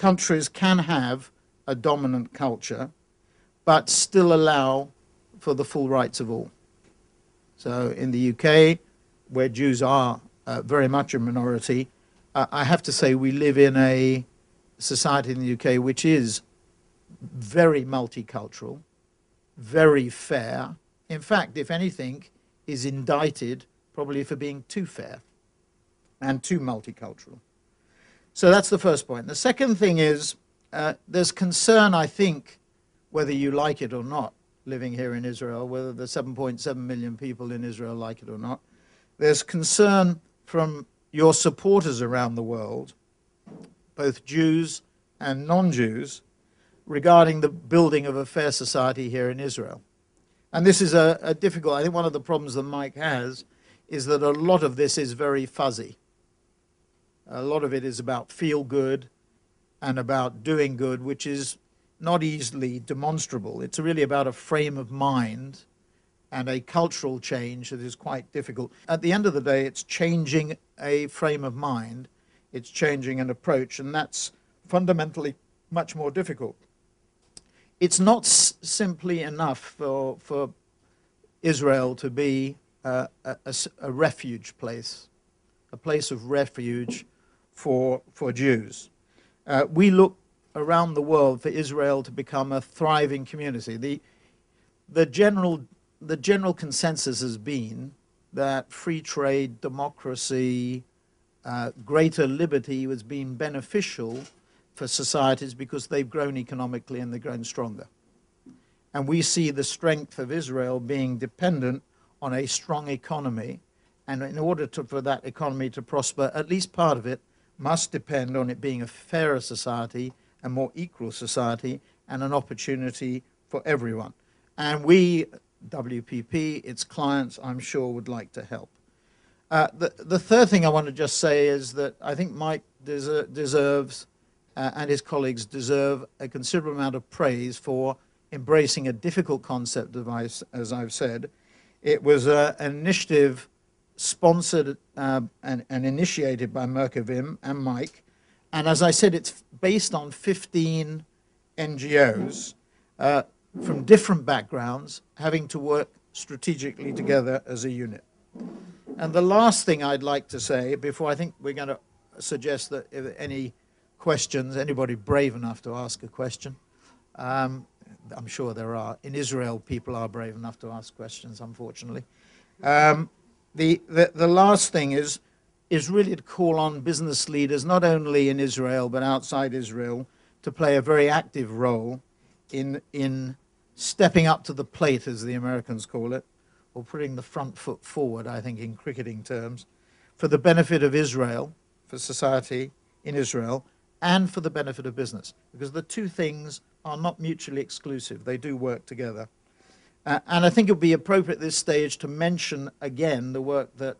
countries can have a dominant culture, but still allow for the full rights of all. So in the UK, where Jews are very much a minority, I have to say we live in a society in the UK which is very multicultural, very fair. In fact, if anything, is indicted probably for being too fair and too multicultural. So that's the first point. The second thing is there's concern, I think, whether you like it or not, living here in Israel, whether the 7.7 million people in Israel like it or not. There's concern from your supporters around the world, both Jews and non-Jews, regarding the building of a fair society here in Israel. And this is a difficult, I think one of the problems that Mike has is that a lot of this is very fuzzy. A lot of it is about feel good and about doing good, which is not easily demonstrable. It's really about a frame of mind and a cultural change that is quite difficult. At the end of the day, it's changing a frame of mind, it's changing an approach, and that's fundamentally much more difficult. It's not simply enough for Israel to be a refuge place, a place of refuge for Jews. We look around the world for Israel to become a thriving community. The general consensus has been that free trade, democracy, greater liberty has been beneficial for societies because they've grown economically and they've grown stronger. And we see the strength of Israel being dependent on a strong economy. And in order for that economy to prosper, at least part of it must depend on it being a fairer society, a more equal society, and an opportunity for everyone. And we, WPP, its clients, I'm sure, would like to help. The third thing I want to just say is that I think Mike deserves, and his colleagues deserve, a considerable amount of praise for embracing a difficult concept, as I've said. It was an initiative sponsored and initiated by Merkavim and Mike. And as I said, it's based on 15 NGOs from different backgrounds having to work strategically together as a unit. And the last thing I'd like to say, before I think we're going to suggest that if any questions, anybody brave enough to ask a question, I'm sure there are. In Israel, people are brave enough to ask questions, unfortunately. The last thing is really to call on business leaders, not only in Israel but outside Israel, to play a very active role in stepping up to the plate, as the Americans call it, or putting the front foot forward, I think, in cricketing terms, for the benefit of Israel, for society in Israel, and for the benefit of business. Because the two things are not mutually exclusive. They do work together. And I think it would be appropriate at this stage to mention again the work that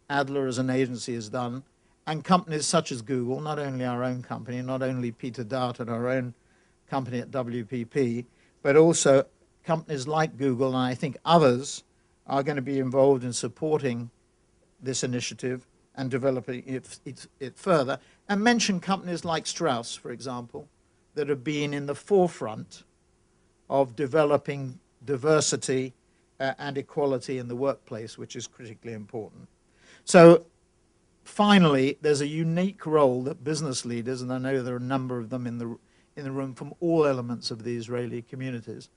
Adler as an agency has done, and companies such as Google, not only our own company, not only Peter Dart and our own company at WPP, but also companies like Google, and I think others are going to be involved in supporting this initiative and developing it further. And mention companies like Strauss, for example, that have been in the forefront of developing diversity and equality in the workplace, which is critically important. So finally, there's a unique role that business leaders, and I know there are a number of them in the room from all elements of the Israeli communities,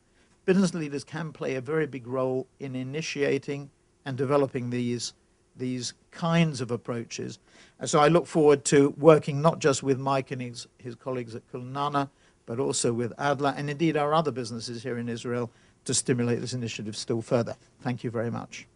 business leaders can play a very big role in initiating and developing these kinds of approaches. And so I look forward to working not just with Mike and his colleagues at Kulanana, but also with Adler and indeed our other businesses here in Israel to stimulate this initiative still further. Thank you very much.